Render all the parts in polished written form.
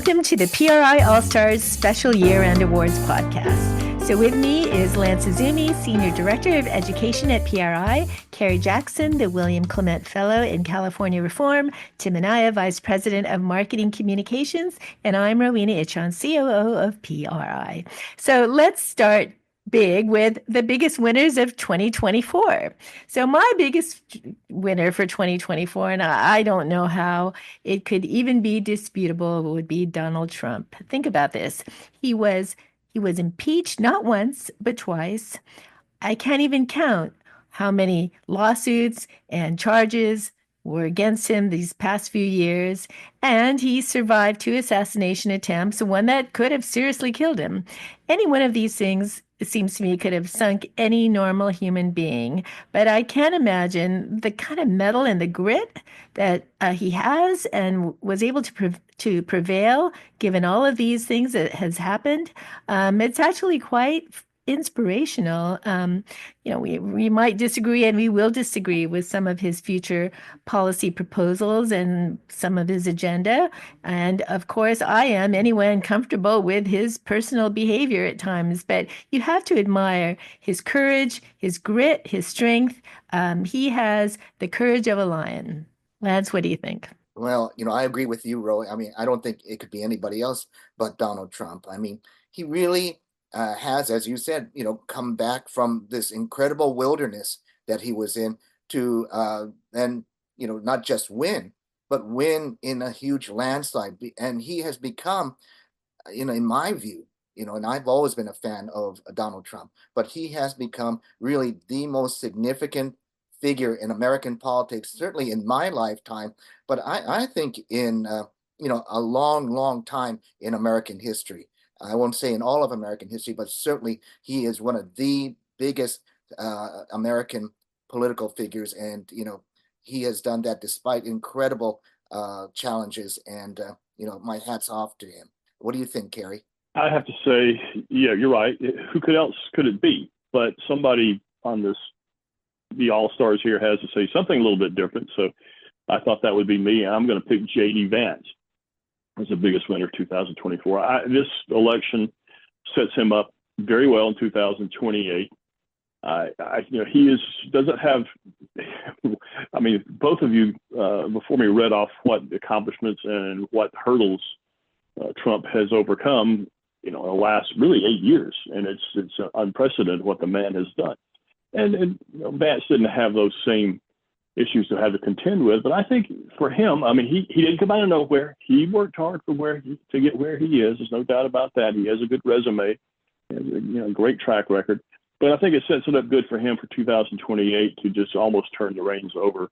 Welcome to the PRI All Stars Special Year-End Awards podcast. So with me is Lance Izumi, Senior Director of Education at PRI, Carrie Jackson, the William Clement Fellow in California Reform, Tim Anaya, Vice President of Marketing Communications, and I'm Rowena Ichon, COO of PRI. So let's start big with the biggest winners of 2024. So my biggest winner for 2024, and I don't know how it could even be disputable, would be Donald Trump. Think about this. He was impeached not once, but twice. I can't even count how many lawsuits and charges were against him these past few years. And he survived 2 assassination attempts, one that could have seriously killed him. Any one of these things, it seems to me, could have sunk any normal human being. But I can't imagine the kind of mettle and the grit that he has and was able to prevail given all of these things that has happened. It's actually quite inspirational. We might disagree, and we will disagree with some of his future policy proposals and some of his agenda. And of course, I am anyway uncomfortable with his personal behavior at times. But you have to admire his courage, his grit, his strength. He has the courage of a lion. Lance, what do you think? Well, I agree with you, Roy. I don't think it could be anybody else but Donald Trump. He really has, as you said, come back from this incredible wilderness that he was in to then, not just win, but win in a huge landslide. And he has become, in my view, and I've always been a fan of Donald Trump, but he has become really the most significant figure in American politics, certainly in my lifetime, but I think in, a long, long time in American history. I won't say in all of American history, but certainly he is one of the biggest American political figures. And, he has done that despite incredible challenges. And, my hat's off to him. What do you think, Carrie? I have to say, yeah, you're right. Who else could it be? But somebody on the All Stars here has to say something a little bit different. So I thought that would be me. I'm going to pick J.D. Vance as the biggest winner of 2024. This election sets him up very well in 2028. He doesn't have. Both of you before me read off what accomplishments and what hurdles Trump has overcome, in the last really 8 years, and it's unprecedented what the man has done. And Vance didn't have those same issues to have to contend with. But I think for him, he didn't come out of nowhere. He worked hard to get where he is. There's no doubt about that. He has a good resume, and, great track record. But I think it sets it up good for him for 2028 to just almost turn the reins over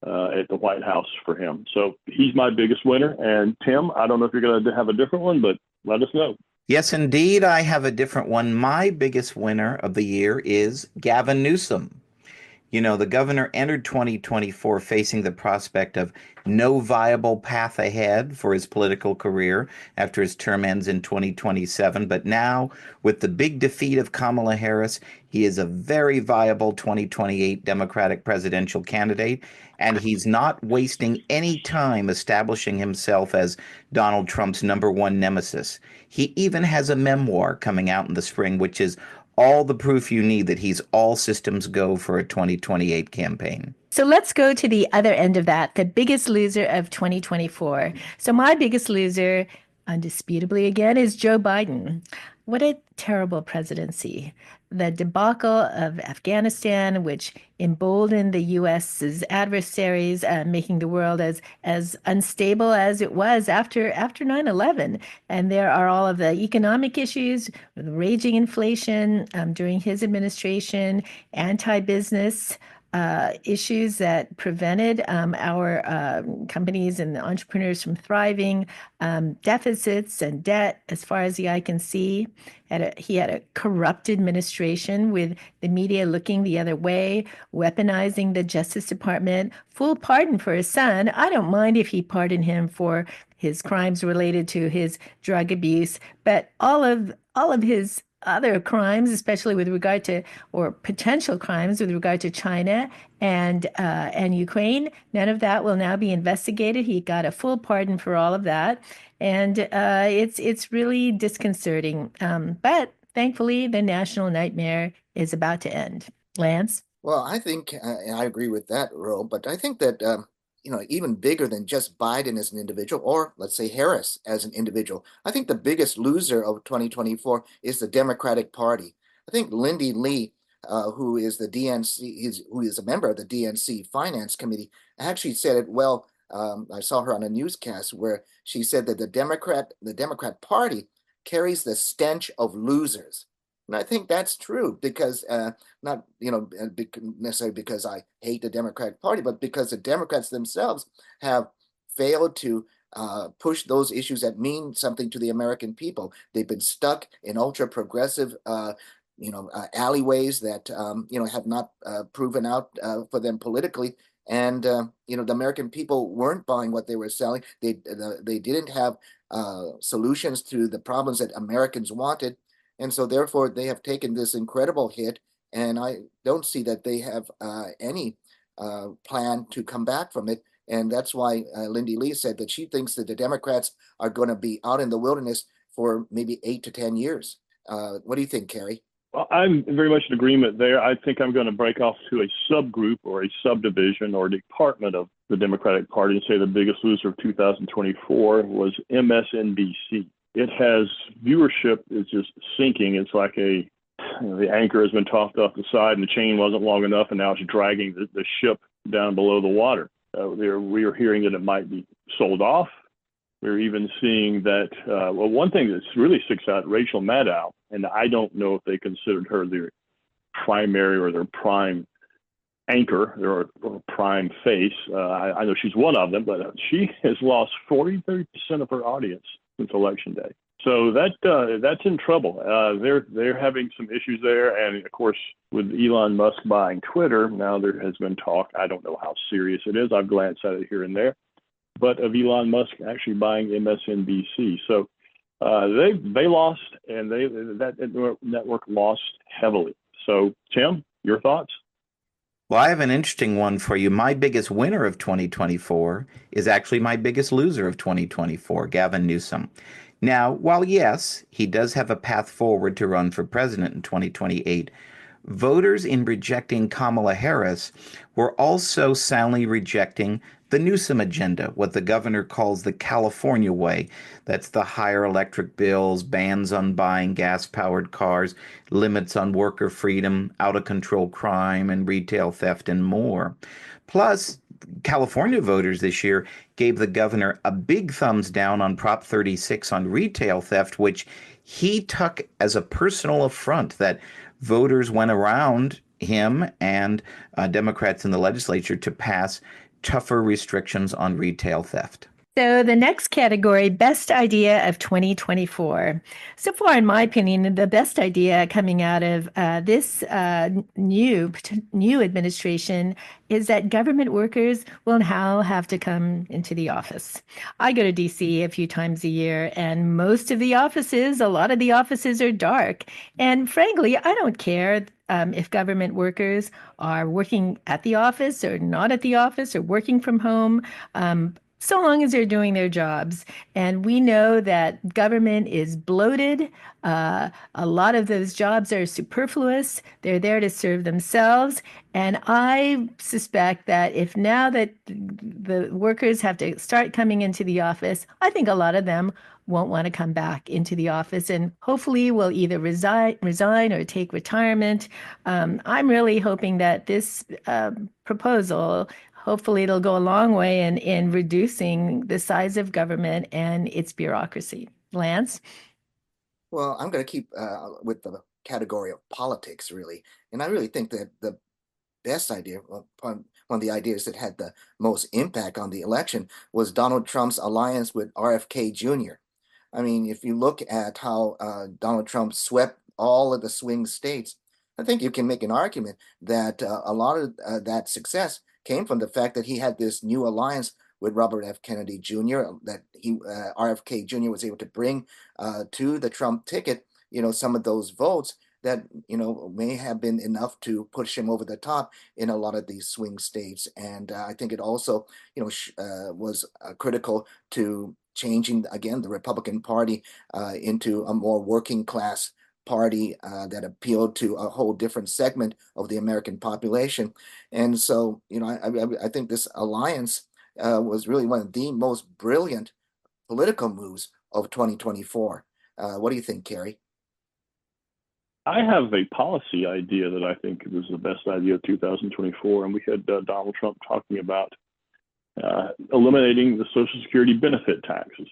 at the White House for him. So he's my biggest winner. And Tim, I don't know if you're going to have a different one, but let us know. Yes, indeed, I have a different one. My biggest winner of the year is Gavin Newsom. The governor entered 2024 facing the prospect of no viable path ahead for his political career after his term ends in 2027. But now, with the big defeat of Kamala Harris, he is a very viable 2028 Democratic presidential candidate, and he's not wasting any time establishing himself as Donald Trump's #1 nemesis. He even has a memoir coming out in the spring, which is all the proof you need that he's all systems go for a 2028 campaign. So let's go to the other end of that, the biggest loser of 2024. So my biggest loser, undisputably again, is Joe Biden. What a terrible presidency. The debacle of Afghanistan, which emboldened the U.S.'s adversaries, making the world as unstable as it was after 9/11. And there are all of the economic issues, the raging inflation during his administration, anti-business issues that prevented our companies and the entrepreneurs from thriving, deficits and debt as far as the eye can see. He had a corrupt administration with the media looking the other way, weaponizing the Justice Department. Full pardon for his son. I don't mind if he pardoned him for his crimes related to his drug abuse, but all of his other crimes, especially with regard to, or potential crimes with regard to China and Ukraine. None of that will now be investigated. He got a full pardon for all of that, and it's really disconcerting. But thankfully, the national nightmare is about to end. Lance? Well, I think, and I agree with that, Ro, but I think that, even bigger than just Biden as an individual, or let's say Harris as an individual, I think the biggest loser of 2024 is the Democratic Party. I think Lindy Lee, who is the who is a member of the DNC Finance Committee, actually said it well. I saw her on a newscast where she said that the Democrat Party carries the stench of losers. And I think that's true because not necessarily because I hate the Democratic Party, but because the Democrats themselves have failed to push those issues that mean something to the American people. They've been stuck in ultra progressive, alleyways that have not proven out for them politically. And the American people weren't buying what they were selling. They didn't have solutions to the problems that Americans wanted. And so therefore they have taken this incredible hit, and I don't see that they have any plan to come back from it. And that's why Lindy Lee said that she thinks that the Democrats are going to be out in the wilderness for maybe 8 to 10 years. What do you think, Kerry? Well, I'm very much in agreement there. I think I'm going to break off to a subgroup or a subdivision or department of the Democratic Party and say the biggest loser of 2024 was MSNBC. It has viewership is just sinking. It's like the anchor has been tossed off the side and the chain wasn't long enough, and now it's dragging the ship down below the water. We are hearing that it might be sold off. We're even seeing that, one thing that's really sticks out, Rachel Maddow, and I don't know if they considered her their primary or their prime anchor or prime face. I know she's one of them, but she has lost 30% of her audience since Election Day. So that's in trouble. They're having some issues there. And of course, with Elon Musk buying Twitter, now there has been talk. I don't know how serious it is. I've glanced at it here and there, but of Elon Musk actually buying MSNBC. So they lost, and that network lost heavily. So Tim, your thoughts? Well, I have an interesting one for you. My biggest winner of 2024 is actually my biggest loser of 2024, Gavin Newsom. Now, while yes, he does have a path forward to run for president in 2028, voters in rejecting Kamala Harris were also soundly rejecting the Newsom agenda, what the governor calls the California way. That's the higher electric bills, bans on buying gas-powered cars, limits on worker freedom, out-of-control crime, and retail theft, and more. Plus, California voters this year gave the governor a big thumbs down on Prop 36 on retail theft, which he took as a personal affront that voters went around him and Democrats in the legislature to pass tougher restrictions on retail theft. So the next category, best idea of 2024. So far, in my opinion, the best idea coming out of this new administration is that government workers will now have to come into the office. I go to DC a few times a year, and a lot of the offices are dark. And frankly, I don't care if government workers are working at the office or not at the office or working from home. So long as they're doing their jobs. And we know that government is bloated. A lot of those jobs are superfluous. They're there to serve themselves. And I suspect that if now that the workers have to start coming into the office, I think a lot of them won't want to come back into the office and hopefully will either resign or take retirement. I'm really hoping that this proposal, hopefully it'll go a long way in reducing the size of government and its bureaucracy. Lance? Well, I'm going to keep with the category of politics, really. And I really think that the best idea, one of the ideas that had the most impact on the election was Donald Trump's alliance with RFK Jr. I mean, if you look at how Donald Trump swept all of the swing states, I think you can make an argument that a lot of that success came from the fact that he had this new alliance with Robert F. Kennedy Jr. that RFK Jr. was able to bring to the Trump ticket, some of those votes that, may have been enough to push him over the top in a lot of these swing states. And I think it also, was critical to changing, again, the Republican Party into a more working class party that appealed to a whole different segment of the American population. And so, I think this alliance was really one of the most brilliant political moves of 2024. What do you think, Kerry? I have a policy idea that I think is the best idea of 2024, and we had Donald Trump talking about eliminating the Social Security benefit taxes.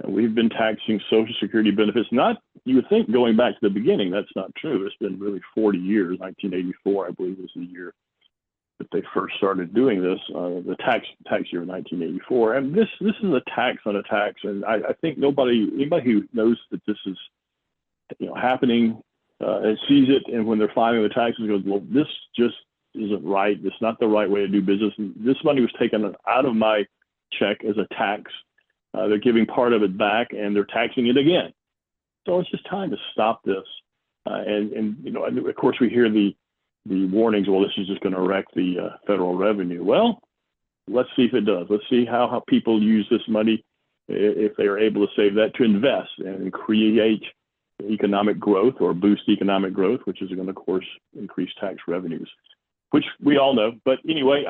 And we've been taxing Social Security benefits, not, you would think, going back to the beginning. That's not true. It's been really 40 years. 1984, I believe, was the year that they first started doing this, the tax year of 1984. And this is a tax on a tax. And I think anybody who knows that this is happening and sees it, and when they're filing the taxes goes, well, this just isn't right. It's not the right way to do business. And this money was taken out of my check as a tax. They're giving part of it back, and they're taxing it again. So it's just time to stop this. And of course, we hear the warnings. Well, this is just going to wreck the federal revenue. Well, let's see if it does. Let's see how people use this money, if they are able to save that, to invest and create economic growth or boost economic growth, which is going to, of course, increase tax revenues, which we all know. But anyway,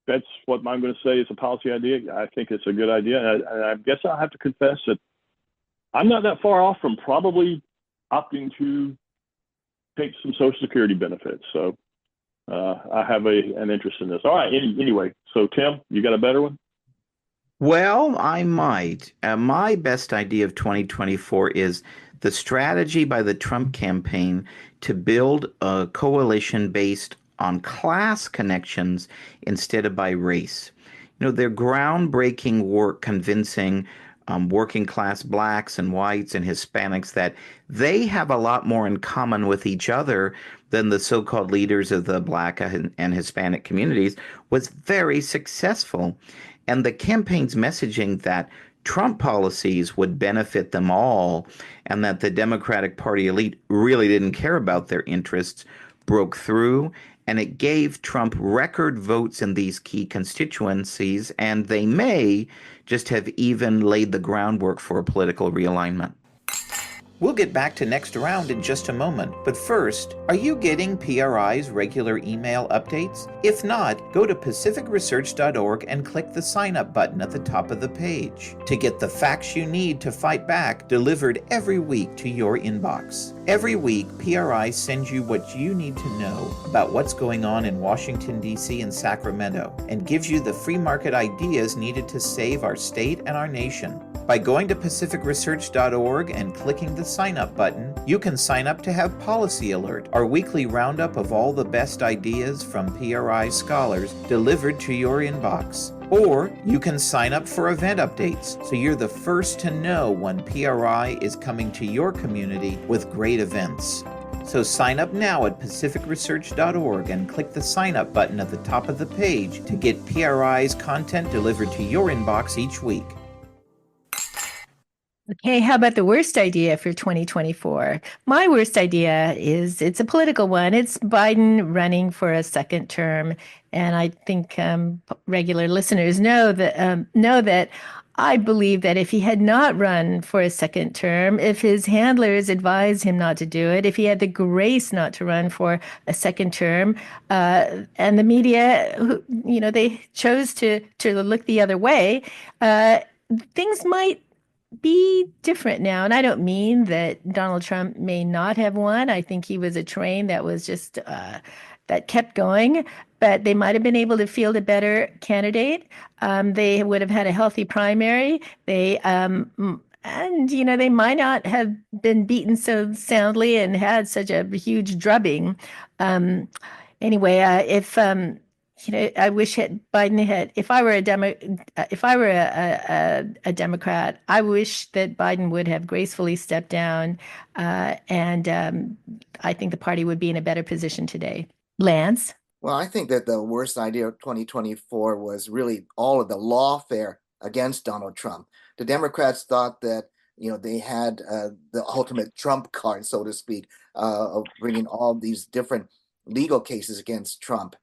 that's what I'm going to say is a policy idea. I think it's a good idea. And I guess I'll have to confess that I'm not that far off from probably opting to take some Social Security benefits. So I have an interest in this. All right. Anyway, so Tim, you got a better one? Well, I might. My best idea of 2024 is the strategy by the Trump campaign to build a coalition based on class connections instead of by race. Their groundbreaking work convincing working class blacks and whites and Hispanics that they have a lot more in common with each other than the so-called leaders of the black and Hispanic communities was very successful. And the campaign's messaging that Trump policies would benefit them all and that the Democratic Party elite really didn't care about their interests broke through, and it gave Trump record votes in these key constituencies, and they may just have even laid the groundwork for a political realignment. We'll get back to Next Round in just a moment, but first, are you getting PRI's regular email updates? If not, go to pacificresearch.org and click the sign up button at the top of the page to get the facts you need to fight back delivered every week to your inbox. Every week, PRI sends you what you need to know about what's going on in Washington, D.C. and Sacramento, and gives you the free market ideas needed to save our state and our nation. By going to pacificresearch.org and clicking the sign up button, you can sign up to have Policy Alert, our weekly roundup of all the best ideas from PRI scholars delivered to your inbox. Or you can sign up for event updates so you're the first to know when PRI is coming to your community with great events. So sign up now at pacificresearch.org and click the sign up button at the top of the page to get PRI's content delivered to your inbox each week. Okay, how about the worst idea for 2024? My worst idea it's a political one. It's Biden running for a second term. And I think regular listeners know that I believe that if he had not run for a second term, if his handlers advised him not to do it, if he had the grace not to run for a second term, and the media, they chose to look the other way, things might be different now. And I don't mean that Donald Trump may not have won. I think he was a train that was just that kept going, but they might have been able to field a better candidate. They would have had a healthy primary. They they might not have been beaten so soundly and had such a huge drubbing. If I wish Biden had. If I were a Democrat, I wish that Biden would have gracefully stepped down, and I think the party would be in a better position today. Lance? Well, I think that the worst idea of 2024 was really all of the lawfare against Donald Trump. The Democrats thought that they had the ultimate trump card, so to speak, of bringing all these different legal cases against Trump,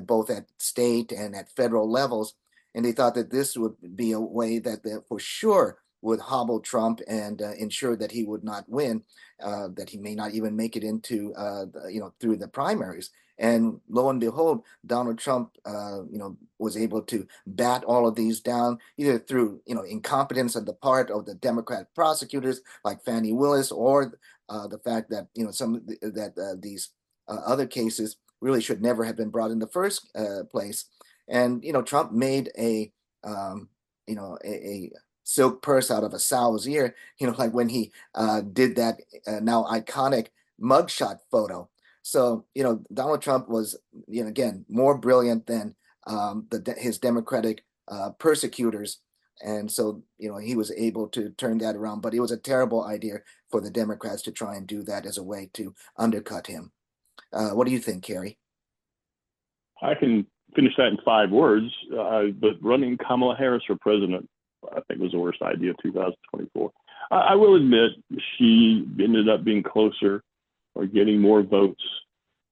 both at state and at federal levels. And they thought that this would be a way that for sure would hobble Trump and ensure that he would not win, that he may not even make it into, through the primaries. And lo and behold, Donald Trump, was able to bat all of these down, either through, incompetence on the part of the Democrat prosecutors like Fannie Willis, or the fact that, these other cases really should never have been brought in the first place. And Trump made a silk purse out of a sow's ear, like when he did that now iconic mugshot photo. So Donald Trump was again more brilliant than his Democratic persecutors, and so he was able to turn that around. But it was a terrible idea for the Democrats to try and do that as a way to undercut him. What do you think, Kerry? I can finish that in 5 words, but running Kamala Harris for president, I think, was the worst idea of 2024. I will admit she ended up being closer or getting more votes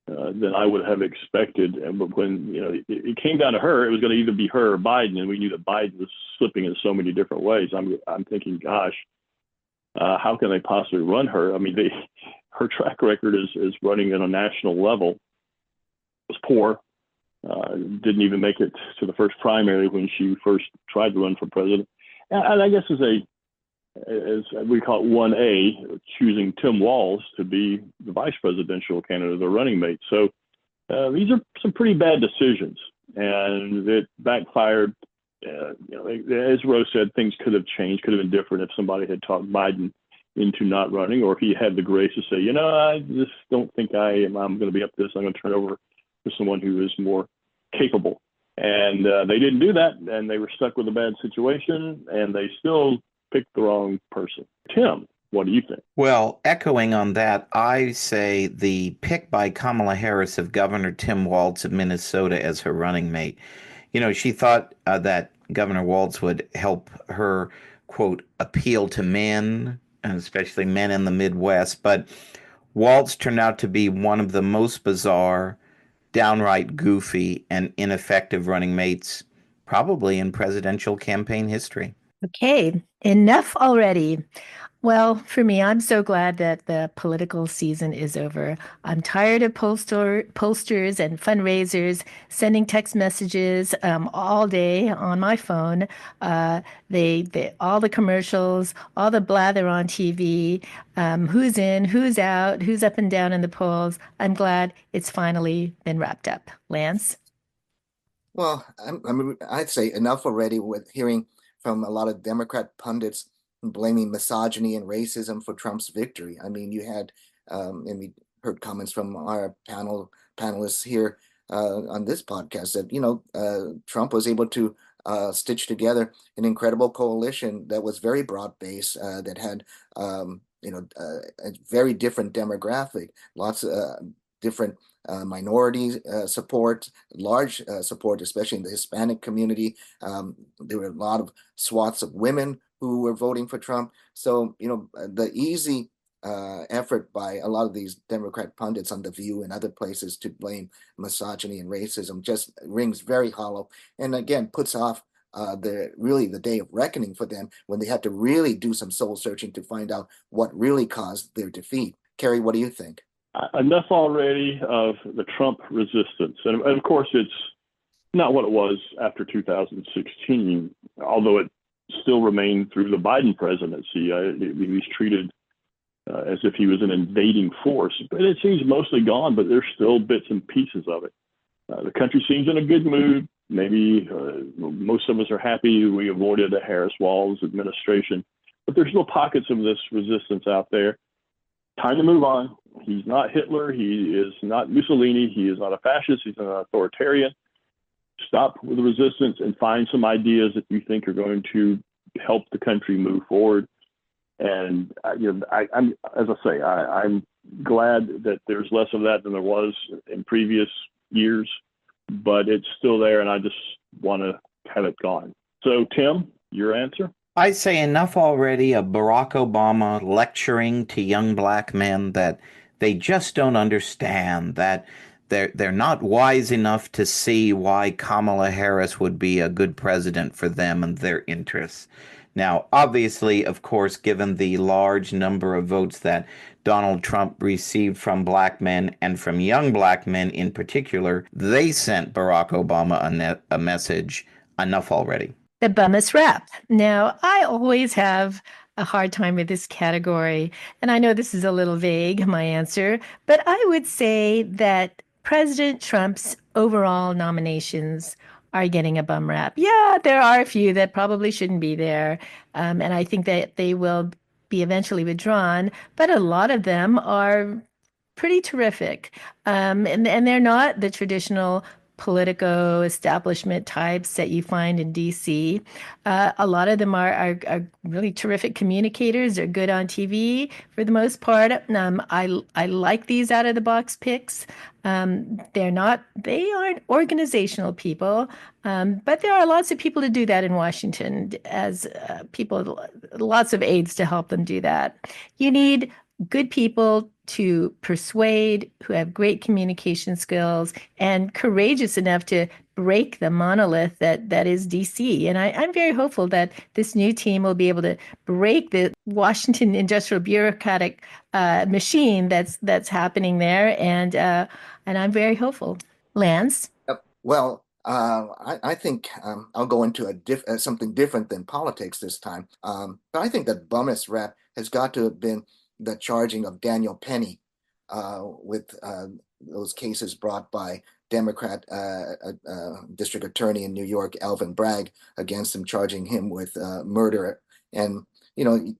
than I would have expected. But when it came down to her, it was going to either be her or Biden, and we knew that Biden was slipping in so many different ways. I'm thinking, gosh, how can they possibly run her? I mean, her track record is running at a national level was poor. Didn't even make it to the first primary when she first tried to run for president. And I guess as we call it 1A, choosing Tim Walz to be the vice presidential candidate, the running mate. So these are some pretty bad decisions, and it backfired. As Rose said, things could have changed, could have been different if somebody had talked Biden into not running, or if he had the grace to say, I just don't think I'm going to be up to this. I'm going to turn it over to someone who is more capable. And they didn't do that, and they were stuck with a bad situation, and they still picked the wrong person. Tim, what do you think? Well, echoing on that, I say the pick by Kamala Harris of Governor Tim Walz of Minnesota as her running mate. She thought that Governor Walz would help her, quote, appeal to men, and especially men in the Midwest. But Walz turned out to be one of the most bizarre, downright goofy, and ineffective running mates probably in presidential campaign history. Okay, enough already. Well, for me, I'm so glad that the political season is over. I'm tired of posters and fundraisers sending text messages all day on my phone. All the commercials, all the blather on TV, who's in, who's out, who's up and down in the polls. I'm glad it's finally been wrapped up. Lance? Well, I'd say enough already with hearing from a lot of Democrat pundits blaming misogyny and racism for Trump's victory. I mean, you had, and we heard comments from our panelists here on this podcast that, Trump was able to stitch together an incredible coalition that was very broad-based, that had, a very different demographic, lots of different minority support, large support, especially in the Hispanic community. There were a lot of swaths of women who were voting for Trump. So, the easy effort by a lot of these Democrat pundits on The View and other places to blame misogyny and racism just rings very hollow, and again puts off the day of reckoning for them, when they have to really do some soul searching to find out what really caused their defeat. Kerry, what do you think? Enough already of the Trump resistance. And of course, it's not what it was after 2016, although it still remained through the Biden presidency. He was treated as if he was an invading force, but it seems mostly gone, but there's still bits and pieces of it. The country seems in a good mood. Maybe most of us are happy we avoided the Harris-Walz administration, but there's still pockets of this resistance out there. Time to move on. He's not Hitler. He is not Mussolini. He is not a fascist. He's an authoritarian. Stop with the resistance and find some ideas that you think are going to help the country move forward. And I'm glad that there's less of that than there was in previous years, but it's still there, and I just want to have it gone. So, Tim, your answer? I say enough already of Barack Obama lecturing to young black men that they just don't understand, that they're not wise enough to see why Kamala Harris would be a good president for them and their interests. Now, obviously, of course, given the large number of votes that Donald Trump received from black men and from young black men in particular, they sent Barack Obama a message. Enough already. The bummest rap. Now, I always have a hard time with this category, and I know this is a little vague, my answer, but I would say that President Trump's overall nominations are getting a bum rap. Yeah, there are a few that probably shouldn't be there, and I think that they will be eventually withdrawn, but a lot of them are pretty terrific. And they're not the traditional Politico establishment types that you find in DC. A lot of them are really terrific communicators. They're good on TV for the most part. I like these out of the box picks. They aren't organizational people, but there are lots of people to do that in Washington as people, lots of aides to help them do that. You need good people to persuade, who have great communication skills and courageous enough to break the monolith that is DC. And I'm very hopeful that this new team will be able to break the Washington industrial bureaucratic machine that's happening there. And I'm very hopeful. Lance? Well, I think I'll go into something different than politics this time. But I think that bummest rap has got to have been the charging of Daniel Penny with those cases brought by Democrat District Attorney in New York, Alvin Bragg, against him, charging him with murder. And, you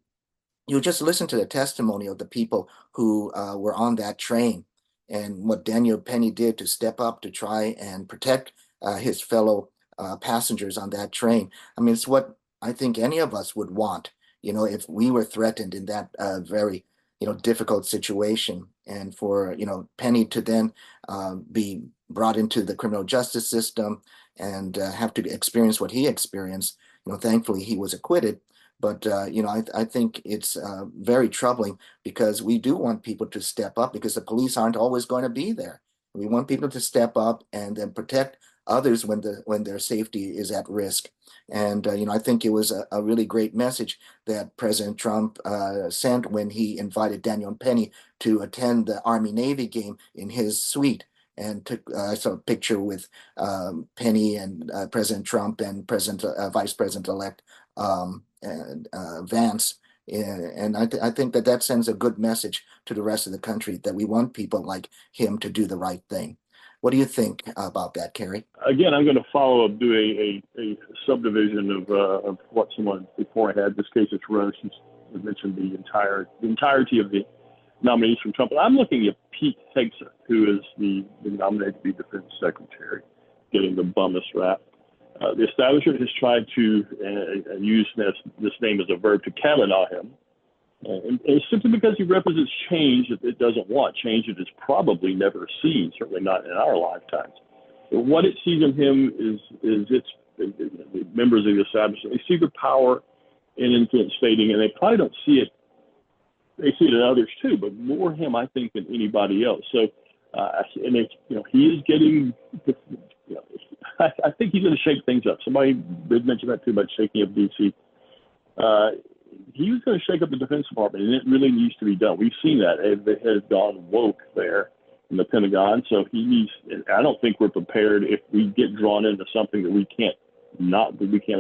just listen to the testimony of the people who were on that train and what Daniel Penny did to step up to try and protect his fellow passengers on that train. I mean, it's what I think any of us would want, if we were threatened in that very, difficult situation. And for, Penny to then be brought into the criminal justice system and have to experience what he experienced. Thankfully he was acquitted. But I think it's very troubling because we do want people to step up because the police aren't always going to be there. We want people to step up and then protect others when their safety is at risk. And I think it was a really great message that President Trump sent when he invited Daniel Penny to attend the Army Navy game in his suite. And I saw a picture with Penny and President Trump and Vice President elect Vance. And I think that sends a good message to the rest of the country that we want people like him to do the right thing. What do you think about that, Kerry? Again, I'm going to follow up doing a subdivision of what someone before I had this case at Roche mentioned the entirety of the nominees from Trump. And I'm looking at Pete Hegseth, who is the nominated to be Defense Secretary, getting the bummest rap. The establishment has tried to use this name as a verb to catalog him. And it's simply because he represents change that it doesn't want, change that it's probably never seen, certainly not in our lifetimes. But what it sees in him is its members of the establishment. They see the power and influence fading, and they probably don't see it. They see it in others too, but more him, I think, than anybody else. So, and it's, he is getting. I think he's going to shake things up. Somebody did mention that too about shaking up DC. He was going to shake up the Defense Department, and it really needs to be done. We've seen that. It has gone woke there in the Pentagon. So I don't think we're prepared if we get drawn into something that we can't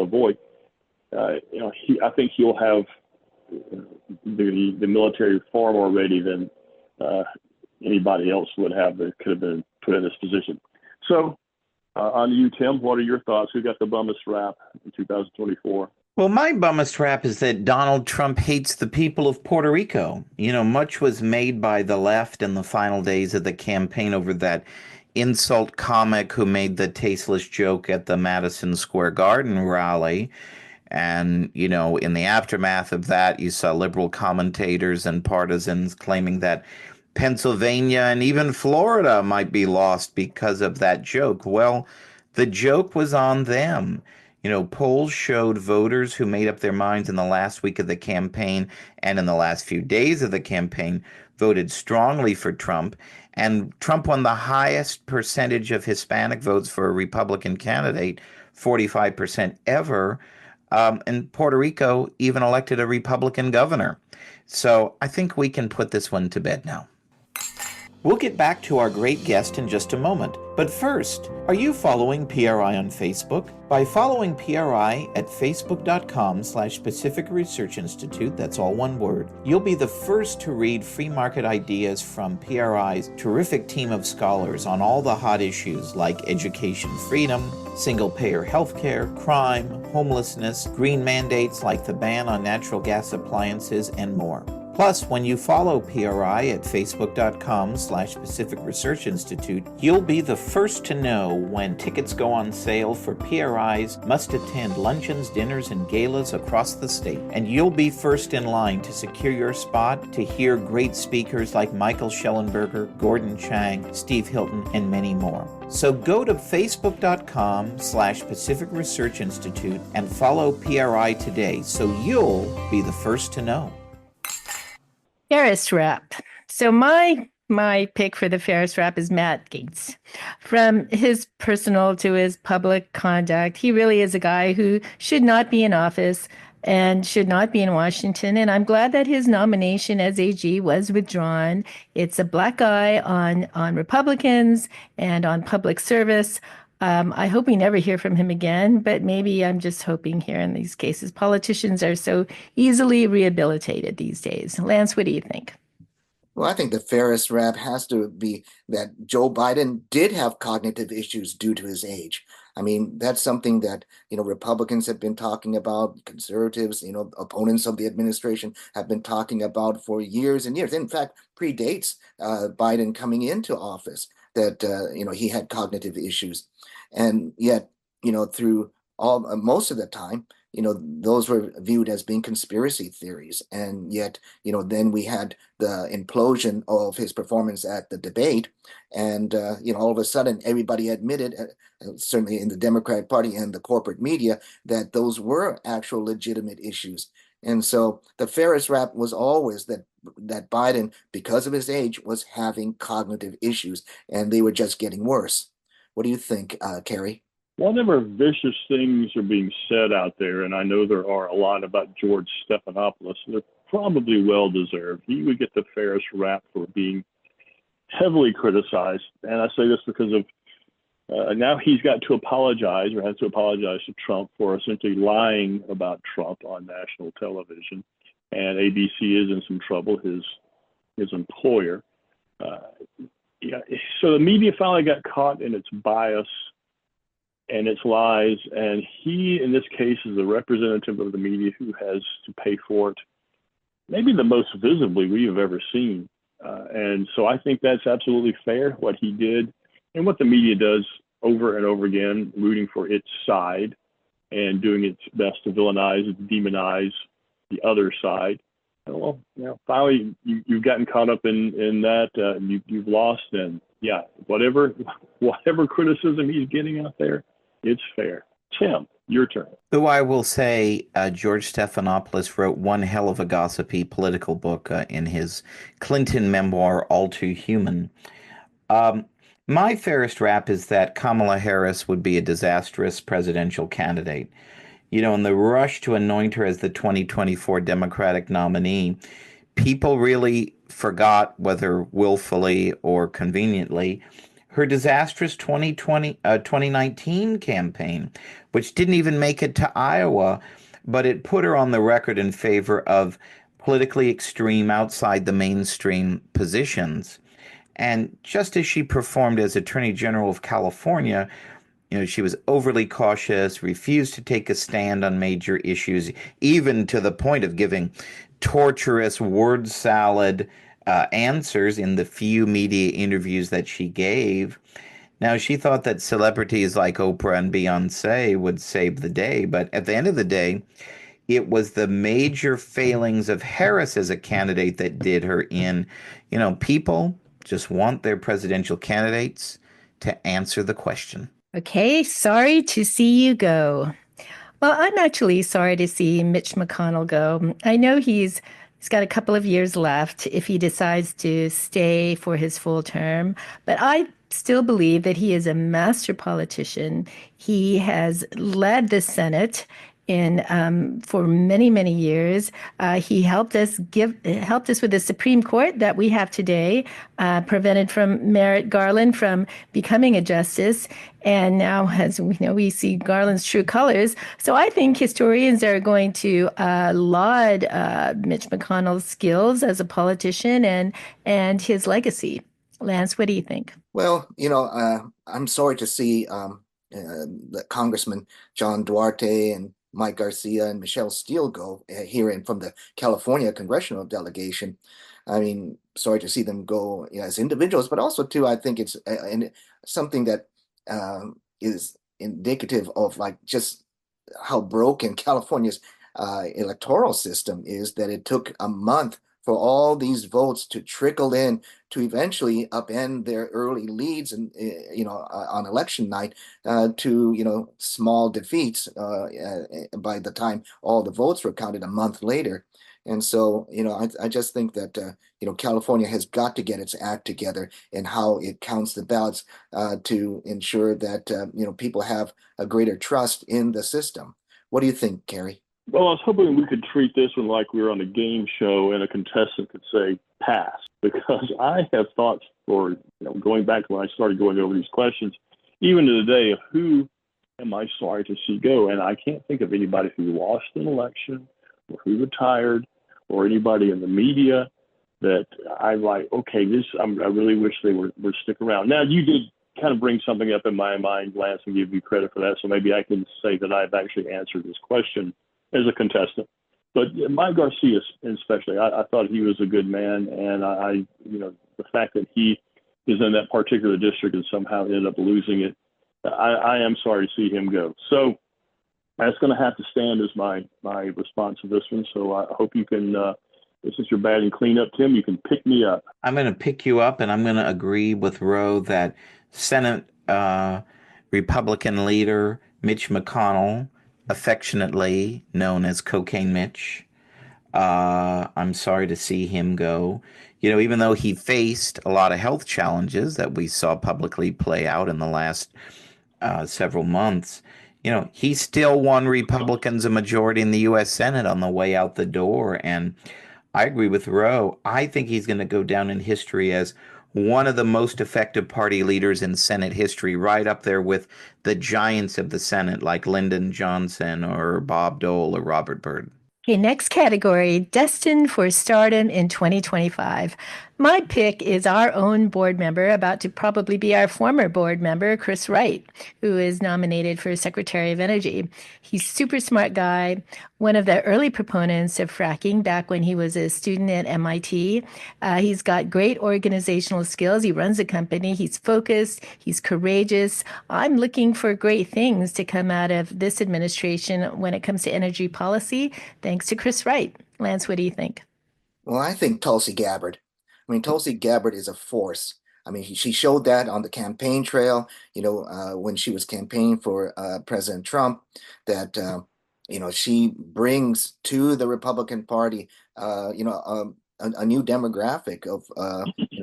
avoid. I think he'll have the military far more ready than anybody else would have that could have been put in this position. So on to you, Tim. What are your thoughts? Who got the bummest rap in 2024? Well, my bummest rap is that Donald Trump hates the people of Puerto Rico. Much was made by the left in the final days of the campaign over that insult comic who made the tasteless joke at the Madison Square Garden rally. And, in the aftermath of that, you saw liberal commentators and partisans claiming that Pennsylvania and even Florida might be lost because of that joke. Well, the joke was on them. Polls showed voters who made up their minds in the last week of the campaign and in the last few days of the campaign voted strongly for Trump. And Trump won the highest percentage of Hispanic votes for a Republican candidate, 45% ever. And Puerto Rico even elected a Republican governor. So I think we can put this one to bed now. We'll get back to our great guest in just a moment. But first, are you following PRI on Facebook? By following PRI at facebook.com/Pacific Research Institute, that's all one word, you'll be the first to read free market ideas from PRI's terrific team of scholars on all the hot issues like education freedom, single-payer healthcare, crime, homelessness, green mandates like the ban on natural gas appliances, and more. Plus, when you follow PRI at facebook.com/Pacific Research Institute, you'll be the first to know when tickets go on sale for PRI's must-attend luncheons, dinners, and galas across the state. And you'll be first in line to secure your spot to hear great speakers like Michael Schellenberger, Gordon Chang, Steve Hilton, and many more. So go to facebook.com/Pacific Research Institute and follow PRI today so you'll be the first to know. Fairest rep. So my pick for the fairest rep is Matt Gaetz. From his personal to his public conduct, he really is a guy who should not be in office and should not be in Washington. And I'm glad that his nomination as AG was withdrawn. It's a black eye on Republicans and on public service. I hope we never hear from him again, but maybe I'm just hoping here in these cases. Politicians are so easily rehabilitated these days. Lance, what do you think? Well, I think the fairest rap has to be that Joe Biden did have cognitive issues due to his age. I mean, that's something that, Republicans have been talking about, conservatives, opponents of the administration have been talking about for years and years. In fact, predates Biden coming into office that, he had cognitive issues. And yet, through most of the time, those were viewed as being conspiracy theories. And yet, then we had the implosion of his performance at the debate. And, all of a sudden, everybody admitted, certainly in the Democratic Party and the corporate media, that those were actual legitimate issues. And so the fairest rap was always that Biden, because of his age, was having cognitive issues, and they were just getting worse. What do you think, Carrie? Whatever vicious things are being said out there, and I know there are a lot about George Stephanopoulos, they're probably well-deserved. He would get the fairest rap for being heavily criticized. And I say this because of now he's got to apologize or has to apologize to Trump for essentially lying about Trump on national television. And ABC is in some trouble, his employer. So the media finally got caught in its bias and its lies, and he, in this case, is a representative of the media who has to pay for it, maybe the most visibly we have ever seen. And so I think that's absolutely fair, what he did, and what the media does over and over again, rooting for its side and doing its best to villainize and demonize the other side. Well, finally, you've gotten caught up in that, you've lost, and yeah, whatever criticism he's getting out there, it's fair. Tim, your turn. Though I will say George Stephanopoulos wrote one hell of a gossipy political book in his Clinton memoir, All Too Human. My fairest rap is that Kamala Harris would be a disastrous presidential candidate. In the rush to anoint her as the 2024 Democratic nominee, people really forgot, whether willfully or conveniently, her disastrous 2019 campaign, which didn't even make it to Iowa, but it put her on the record in favor of politically extreme, outside the mainstream positions. And just as she performed as Attorney General of California, she was overly cautious, refused to take a stand on major issues, even to the point of giving torturous word salad answers in the few media interviews that she gave. Now, she thought that celebrities like Oprah and Beyonce would save the day, but at the end of the day, it was the major failings of Harris as a candidate that did her in. People just want their presidential candidates to answer the question. Okay, sorry to see you go. Well, I'm actually sorry to see Mitch McConnell go. I know he's got a couple of years left if he decides to stay for his full term, but I still believe that he is a master politician. He has led the Senate in for many, many years. He helped us with the Supreme Court that we have today, prevented from Merrick Garland from becoming a justice. And now, as we know, we see Garland's true colors. So I think historians are going to laud Mitch McConnell's skills as a politician and his legacy. Lance, what do you think? Well, I'm sorry to see the Congressman John Duarte and Mike Garcia and Michelle Steele go here and from the California congressional delegation. I mean, sorry to see them go as individuals, but also too, I think it's something that is indicative of like just how broken California's electoral system is, that it took a month for all these votes to trickle in to eventually upend their early leads and on election night to small defeats by the time all the votes were counted a month later. And so I just think that California has got to get its act together in how it counts the ballots to ensure that people have a greater trust in the system. What do you think, Carrie? Well, I was hoping we could treat this one like we were on a game show and a contestant could say pass, because I have thoughts for, going back to when I started going over these questions, even to the day of who am I sorry to see go. And I can't think of anybody who lost an election or who retired or anybody in the media that I'm like, okay, I really wish they would stick around. Now, you did kind of bring something up in my mind, Lance, and give you credit for that. So maybe I can say that I've actually answered this question as a contestant. But Mike Garcia especially, I thought he was a good man. And the fact that he is in that particular district and somehow ended up losing it, I am sorry to see him go. So that's going to have to stand as my response to this one. So I hope you can, since you're batting cleanup, Tim, you can pick me up. I'm going to pick you up, and I'm going to agree with Roe that Senate Republican leader Mitch McConnell, affectionately known as Cocaine Mitch, I'm sorry to see him go. Even though he faced a lot of health challenges that we saw publicly play out in the last several months, he still won Republicans a majority in the U.S. Senate on the way out the door. And I agree with Roe. I think he's going to go down in history as one of the most effective party leaders in Senate history, right up there with the giants of the Senate like Lyndon Johnson or Bob Dole or Robert Byrd. Okay, next category, destined for stardom in 2025. My pick is our own board member, about to probably be our former board member, Chris Wright, who is nominated for Secretary of Energy. He's a super smart guy, one of the early proponents of fracking back when he was a student at MIT. He's got great organizational skills. He runs a company. He's focused. He's courageous. I'm looking for great things to come out of this administration when it comes to energy policy, thanks to Chris Wright. Lance, what do you think? Well, I think Tulsi Gabbard. I mean, Tulsi Gabbard is a force. I mean, she showed that on the campaign trail, when she was campaigning for President Trump, that, she brings to the Republican Party, a new demographic of,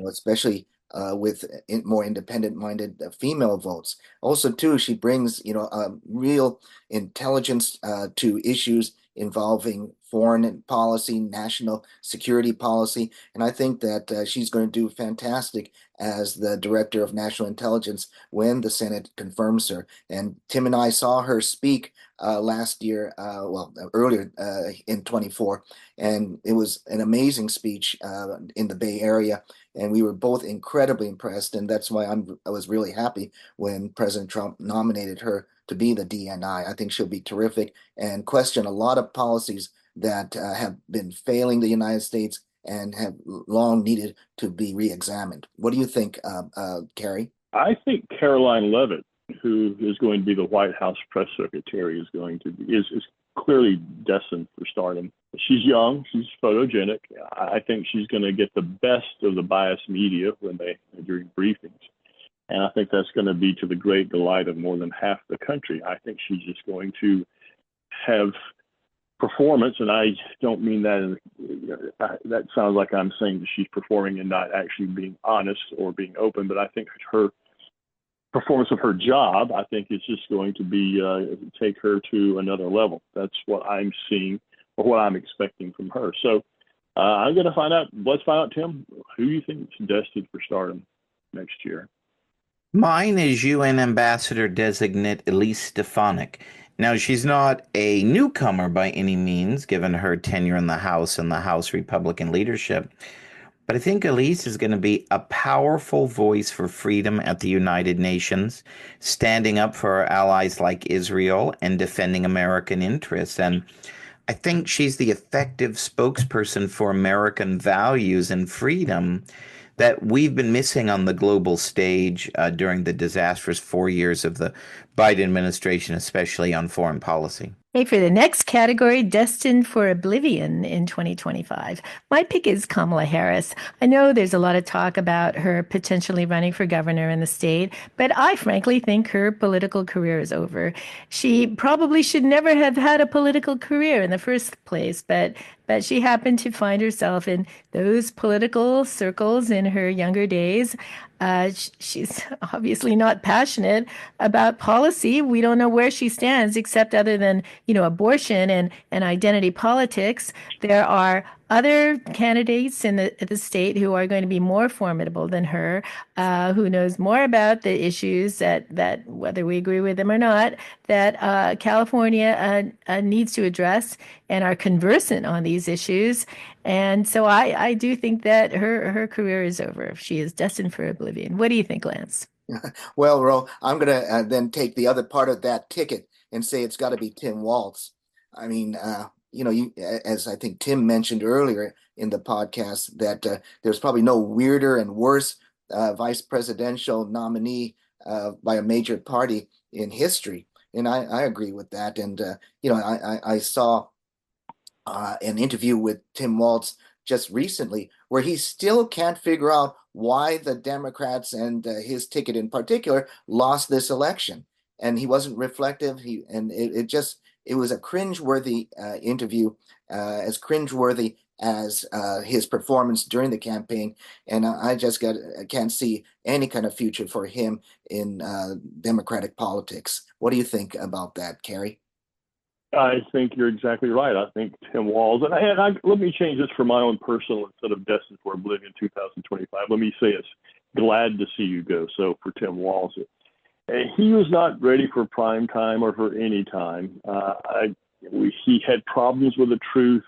especially with more independent-minded female votes. Also, too, she brings, real intelligence to issues involving foreign policy, national security policy. And I think that she's going to do fantastic as the director of national intelligence when the Senate confirms her. And Tim and I saw her speak last year, earlier in 24, and it was an amazing speech in the Bay Area. And we were both incredibly impressed. And that's why I was really happy when President Trump nominated her to be the DNI. I think she'll be terrific and question a lot of policies that have been failing the United States and have long needed to be re-examined. What do you think, Carrie? I think Caroline Leavitt, who is going to be the White House press secretary, is clearly destined for stardom. She's young, she's photogenic. I think she's going to get the best of the biased media during briefings. And I think that's going to be to the great delight of more than half the country. I think she's just going to have performance, and I don't mean that that sounds like I'm saying that she's performing and not actually being honest or being open, but I think her performance of her job, I think, is just going to be take her to another level. That's what I'm seeing or what I'm expecting from her. So I'm going to find out. Let's find out, Tim, who you think is destined for stardom next year. Mine is UN Ambassador designate Elise Stefanik. Now, she's not a newcomer by any means, given her tenure in the House and the House Republican leadership. But I think Elise is going to be a powerful voice for freedom at the United Nations, standing up for our allies like Israel and defending American interests. And I think she's the effective spokesperson for American values and freedom that we've been missing on the global stage during the disastrous 4 years of the Biden administration, especially on foreign policy. Hey, for the next category, destined for oblivion in 2025, my pick is Kamala Harris. I know there's a lot of talk about her potentially running for governor in the state, but I frankly think her political career is over. She probably should never have had a political career in the first place, but she happened to find herself in those political circles in her younger days. She's obviously not passionate about policy. We don't know where she stands, except other than, abortion and identity politics. There are other candidates in the state who are going to be more formidable than her, who knows more about the issues that whether we agree with them or not, that California needs to address and are conversant on these issues. And so I do think that her career is over. She is destined for oblivion. What do you think, Lance? Well, Ro, I'm going to then take the other part of that ticket and say it's got to be Tim Walz. I mean, as I think Tim mentioned earlier in the podcast, that there's probably no weirder and worse vice presidential nominee by a major party in history. And I agree with that. And, I saw an interview with Tim Walz just recently where he still can't figure out why the Democrats and his ticket in particular lost this election. And he wasn't reflective. It was a cringeworthy interview, as cringeworthy as his performance during the campaign. And I just can't see any kind of future for him in Democratic politics. What do you think about that, Kerry? I think you're exactly right. I think Tim Walz, and let me change this for my own personal, instead of destined for oblivion 2025. Let me say it's glad to see you go. So for Tim Walz, he was not ready for prime time or for any time. He had problems with the truth.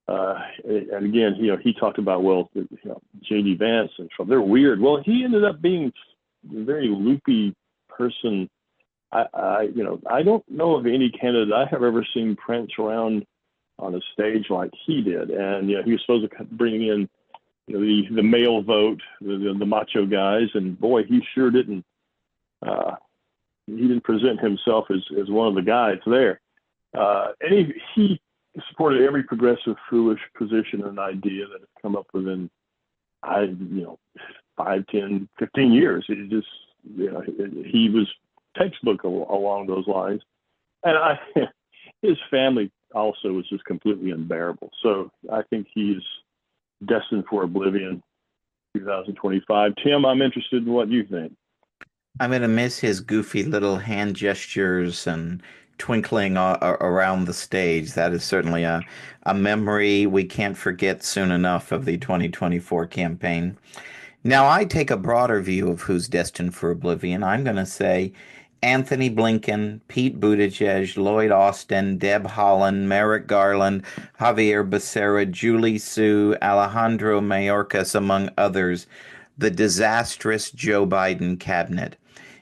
And again, he talked about, J.D. Vance and Trump, they're weird. Well, he ended up being a very loopy person. I don't know of any candidate I have ever seen prance around on a stage like he did. And he was supposed to bring in the male vote, the macho guys, and boy, he sure didn't. He didn't present himself as one of the guys there. And he supported every progressive, foolish position and idea that has come up within 5, 10, 15 years. He just he was textbook along those lines, and his family also was just completely unbearable. So I think he's destined for oblivion 2025. Tim, I'm interested in what you think. I'm going to miss his goofy little hand gestures and twinkling around the stage. That is certainly a memory we can't forget soon enough of the 2024 campaign. Now, I take a broader view of who's destined for oblivion. I'm going to say Anthony Blinken, Pete Buttigieg, Lloyd Austin, Deb Haaland, Merrick Garland, Javier Becerra, Julie Su, Alejandro Mayorkas, among others, the disastrous Joe Biden cabinet.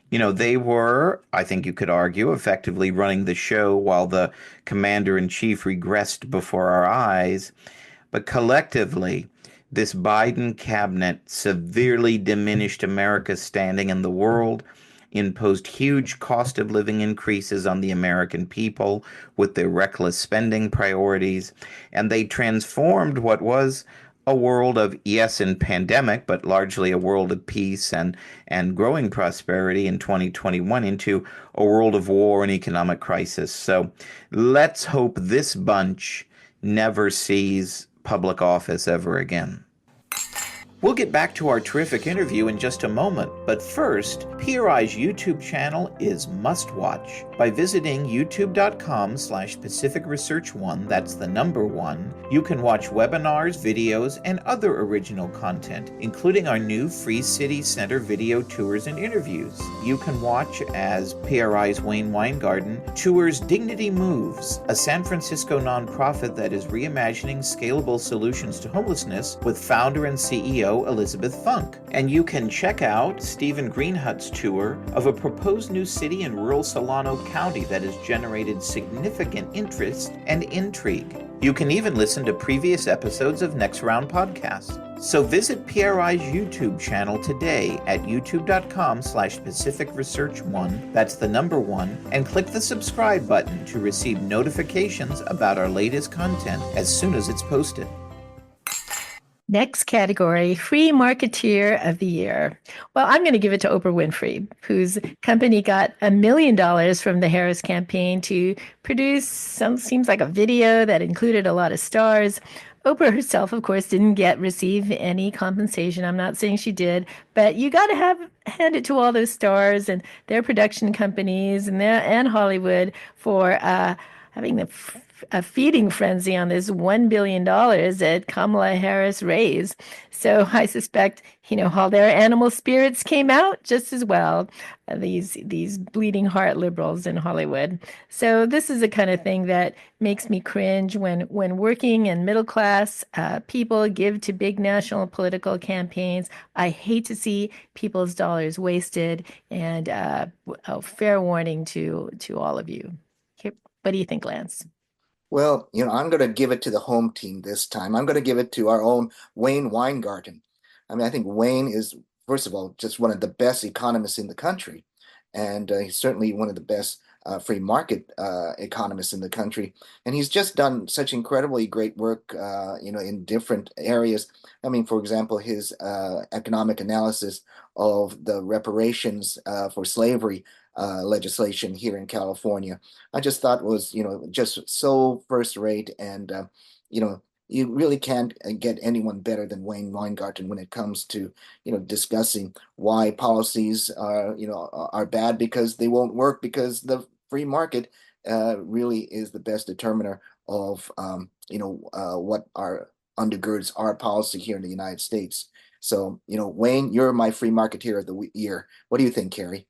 They were, I think you could argue, effectively running the show while the commander-in-chief regressed before our eyes. But collectively, this Biden cabinet severely diminished America's standing in the world, imposed huge cost of living increases on the American people with their reckless spending priorities, and they transformed what was a world of, yes, in pandemic, but largely a world of peace and growing prosperity in 2021 into a world of war and economic crisis. So let's hope this bunch never sees public office ever again. We'll get back to our terrific interview in just a moment, but first, PRI's YouTube channel is must watch. By visiting youtube.com/Pacific Research 1, that's the number 1, you can watch webinars, videos, and other original content, including our new Free City Center video tours and interviews. You can watch as PRI's Wayne Weingarten tours Dignity Moves, a San Francisco nonprofit that is reimagining scalable solutions to homelessness with founder and CEO Elizabeth Funk. And you can check out Stephen Greenhut's tour of a proposed new city in rural Solano County that has generated significant interest and intrigue. You can even listen to previous episodes of Next Round Podcast. So visit PRI's YouTube channel today at youtube.com/Pacific Research 1, that's the number 1, and click the subscribe button to receive notifications about our latest content as soon as it's posted. Next category, Free Marketeer of the Year. Well, I'm going to give it to Oprah Winfrey, whose company got $1 million from the Harris campaign to produce seems like a video that included a lot of stars. Oprah herself, of course, didn't receive any compensation. I'm not saying she did, but you got to hand it to all those stars and their production companies and Hollywood for having a feeding frenzy on this $1 billion that Kamala Harris raised. So I suspect, all their animal spirits came out just as well, these bleeding heart liberals in Hollywood. So this is the kind of thing that makes me cringe when working and middle class people give to big national political campaigns. I hate to see people's dollars wasted, and a fair warning to all of you. What do you think, Lance? Well, I'm going to give it to the home team this time. I'm going to give it to our own Wayne Weingarten. I mean, I think Wayne is, first of all, just one of the best economists in the country. And he's certainly one of the best free market economists in the country. And he's just done such incredibly great work, in different areas. I mean, for example, his economic analysis of the reparations for slavery legislation here in California, I just thought was, just so first rate. And, you really can't get anyone better than Wayne Weingarten when it comes to, discussing why policies are bad because they won't work, because the free market really is the best determiner of, what undergirds our policy here in the United States. So, Wayne, you're my free marketeer of the year. What do you think, Carrie?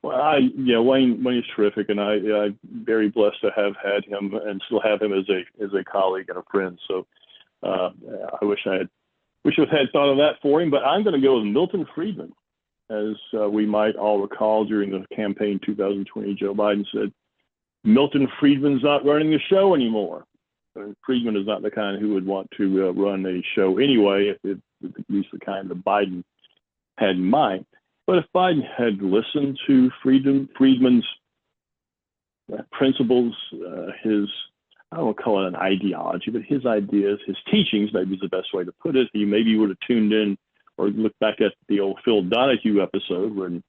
Well, Wayne is terrific, and I'm very blessed to have had him and still have him as a colleague and a friend. So I wish I had thought of that for him. But I'm going to go with Milton Friedman, as we might all recall during the campaign 2020. Joe Biden said, "Milton Friedman's not running the show anymore." And Friedman is not the kind who would want to run a show anyway, if at least the kind that Biden had in mind. But if Biden had listened to Friedman's principles, his, I don't want to call it an ideology, but his ideas, his teachings, maybe is the best way to put it, he maybe would have tuned in or looked back at the old Phil Donahue episode when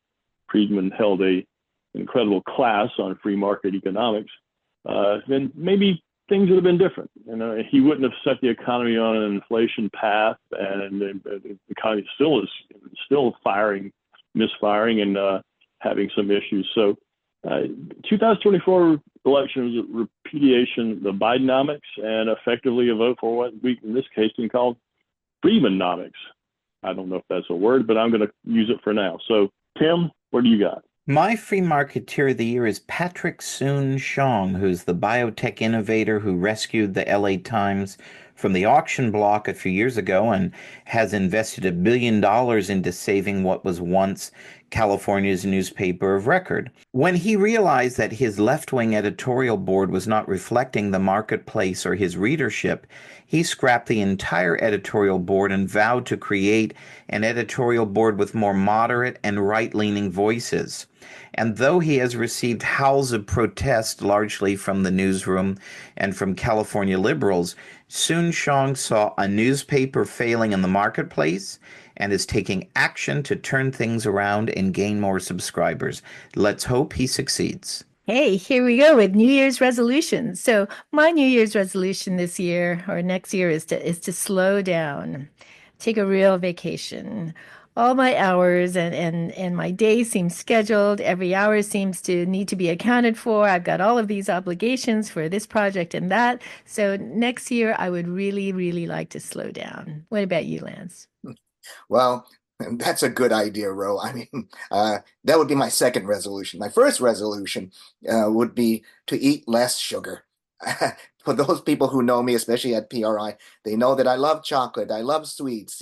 Friedman held an incredible class on free market economics, then maybe things would have been different. He wouldn't have set the economy on an inflation path, and the economy still misfiring and having some issues. So 2024 election was a repudiation of the Bidenomics and effectively a vote for what we, in this case, can call Freemanomics. I don't know if that's a word, but I'm going to use it for now. So, Tim, what do you got? My free marketeer of the year is Patrick Soon-Shiong, who's the biotech innovator who rescued the LA Times from the auction block a few years ago and has invested $1 billion into saving what was once California's newspaper of record. When he realized that his left-wing editorial board was not reflecting the marketplace or his readership, he scrapped the entire editorial board and vowed to create an editorial board with more moderate and right-leaning voices. And though he has received howls of protest largely from the newsroom and from California liberals, Soon Shong saw a newspaper failing in the marketplace and is taking action to turn things around and gain more subscribers. Let's hope he succeeds. Hey, here we go with New Year's resolutions. So my New Year's resolution this year or next year is to slow down, take a real vacation. All my hours and my day seems scheduled. Every hour seems to need to be accounted for. I've got all of these obligations for this project and that. So next year I would really, really like to slow down. What about you, Lance? Well, that's a good idea, Ro. I mean, that would be my second resolution. My first resolution would be to eat less sugar. For those people who know me, especially at PRI, they know that I love chocolate. I love sweets,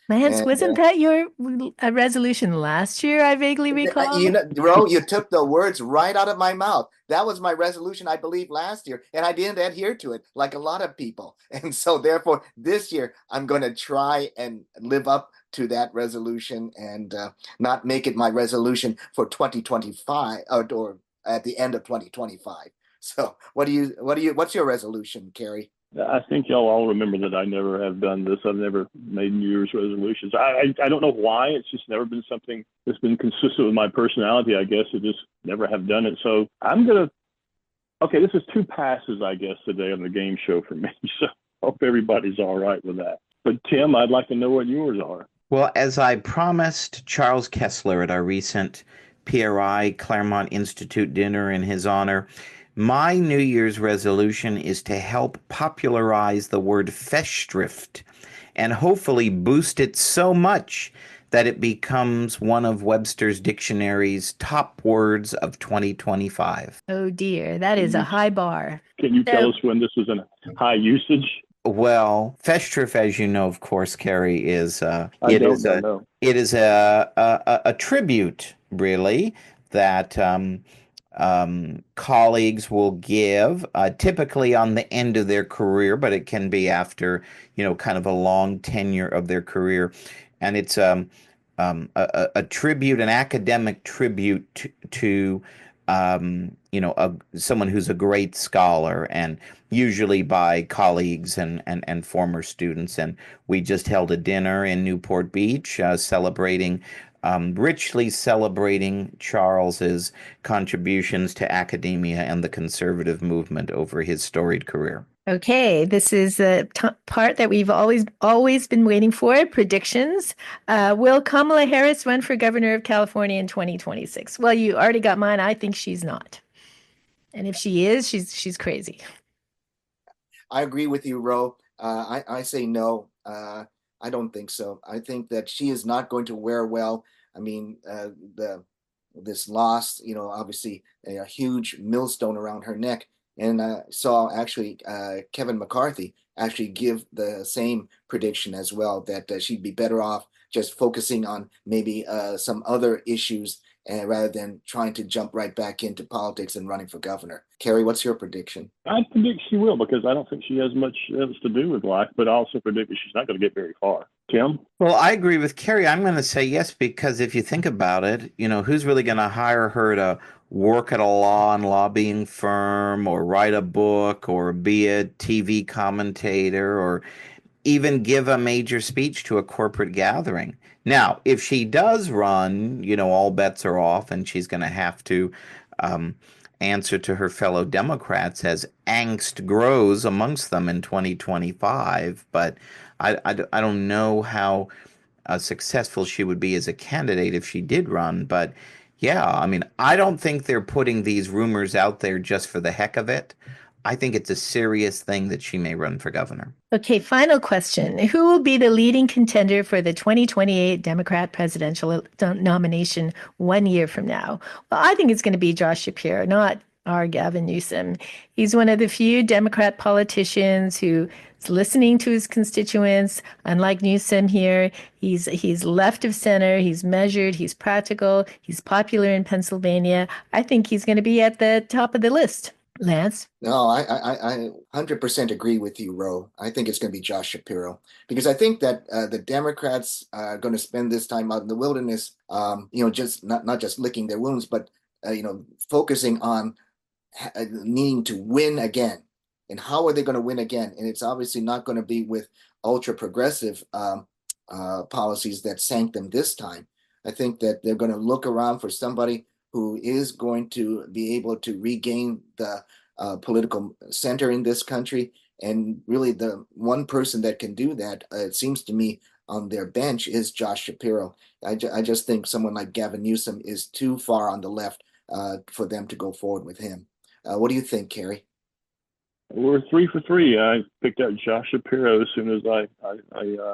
Lance, and wasn't that your resolution last year? I vaguely recall. Ro, you took the words right out of my mouth. That was my resolution, I believe, last year, and I didn't adhere to it like a lot of people. And so, therefore, this year I'm going to try and live up to that resolution and not make it my resolution for 2025 or at the end of 2025. So, what's your resolution, Carrie? I think y'all all remember that I never have done this. I've never made New Year's resolutions. I don't know why. It's just never been something that's been consistent with my personality, I guess. I just never have done it. So okay, this is two passes, I guess, today on the game show for me. So hope everybody's all right with that. But Tim, I'd like to know what yours are. Well, as I promised Charles Kessler at our recent PRI Claremont Institute dinner in his honor, my New Year's resolution is to help popularize the word Festschrift and hopefully boost it so much that it becomes one of Webster's dictionary's top words of 2025. Oh dear, that is a high bar. Can you tell So, us when this is in high usage? Well, Festschrift, as you know, of course, Carrie, is I don't know. it is a tribute, really, that colleagues will give, typically on the end of their career, but it can be after, kind of a long tenure of their career. And it's a tribute, an academic tribute to someone who's a great scholar, and usually by colleagues and former students. And we just held a dinner in Newport Beach, richly celebrating Charles's contributions to academia and the conservative movement over his storied career. okay, this is the part that we've always been waiting for. Predictions. Will Kamala Harris run for governor of California in 2026? Well, you already got mine. I think she's not. And if she is, she's crazy. I agree with you, Ro. I say no. I don't think so. I think that she is not going to wear well. I mean, this loss, obviously a huge millstone around her neck. And I saw actually Kevin McCarthy actually give the same prediction as well, that she'd be better off just focusing on maybe some other issues rather than trying to jump right back into politics and running for governor. Carrie, what's your prediction? I predict she will, because I don't think she has much else to do with life, but I also predict that she's not going to get very far. Tim? Well, I agree with Carrie. I'm going to say yes, because if you think about it, who's really going to hire her to work at a law and lobbying firm or write a book or be a TV commentator or even give a major speech to a corporate gathering? Now, if she does run, all bets are off, and she's going to have to answer to her fellow Democrats as angst grows amongst them in 2025. But I don't know how successful she would be as a candidate if she did run. But yeah, I mean, I don't think they're putting these rumors out there just for the heck of it. I think it's a serious thing that she may run for governor. Okay, final question. Who will be the leading contender for the 2028 Democrat presidential nomination 1 year from now? Well, I think it's going to be Josh Shapiro, not our Gavin Newsom. He's one of the few Democrat politicians who is listening to his constituents. Unlike Newsom here, he's left of center, he's measured, he's practical, he's popular in Pennsylvania. I think he's going to be at the top of the list. Lance? No, I 100% agree with you, Ro. I think it's going to be Josh Shapiro, because I think that the Democrats are going to spend this time out in the wilderness, just not just licking their wounds, but focusing on needing to win again. And how are they going to win again? And it's obviously not going to be with ultra progressive policies that sank them this time. I think that they're going to look around for somebody who is going to be able to regain the political center in this country. And really, the one person that can do that, it seems to me, on their bench is Josh Shapiro. I just think someone like Gavin Newsom is too far on the left for them to go forward with him. What do you think, Kerry? We're 3 for 3. I picked out Josh Shapiro as soon as I knew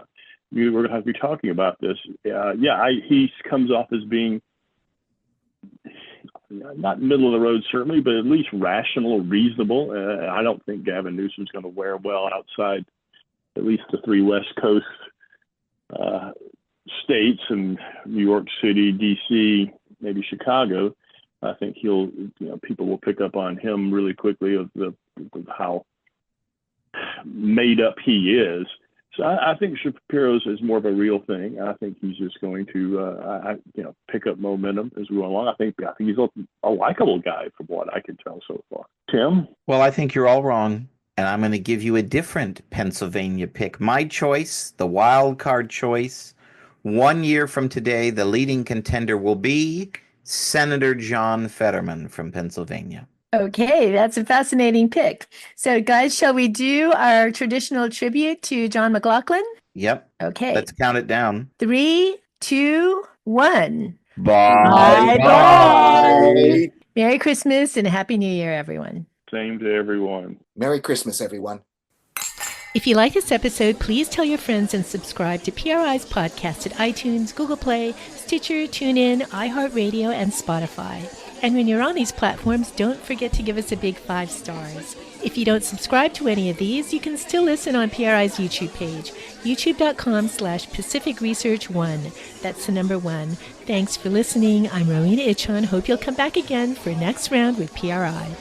we were going to have to be talking about this. He comes off as being not middle of the road, certainly, but at least rational, reasonable. I don't think Gavin Newsom's going to wear well outside at least the 3 West Coast states and New York City, D.C., maybe Chicago. I think people will pick up on him really quickly of how made up he is. So I think Shapiro's is more of a real thing. I think he's just going to, pick up momentum as we go along. I think he's a likable guy from what I can tell so far. Tim? Well, I think you're all wrong, and I'm going to give you a different Pennsylvania pick. My choice, the wild card choice. 1 year from today, the leading contender will be Senator John Fetterman from Pennsylvania. Okay, that's a fascinating pick. So, guys, shall we do our traditional tribute to John McLaughlin? Yep. Okay. Let's count it down. 3, 2, 1. Bye. Bye. Merry Christmas and Happy New Year, everyone. Same to everyone. Merry Christmas, everyone. If you like this episode, please tell your friends and subscribe to PRI's podcast at iTunes, Google Play, Stitcher, TuneIn, iHeartRadio, and Spotify. And when you're on these platforms, don't forget to give us a big 5 stars. If you don't subscribe to any of these, you can still listen on PRI's YouTube page, youtube.com/Pacific Research 1. That's the number 1. Thanks for listening. I'm Rowena Ichon. Hope you'll come back again for next round with PRI.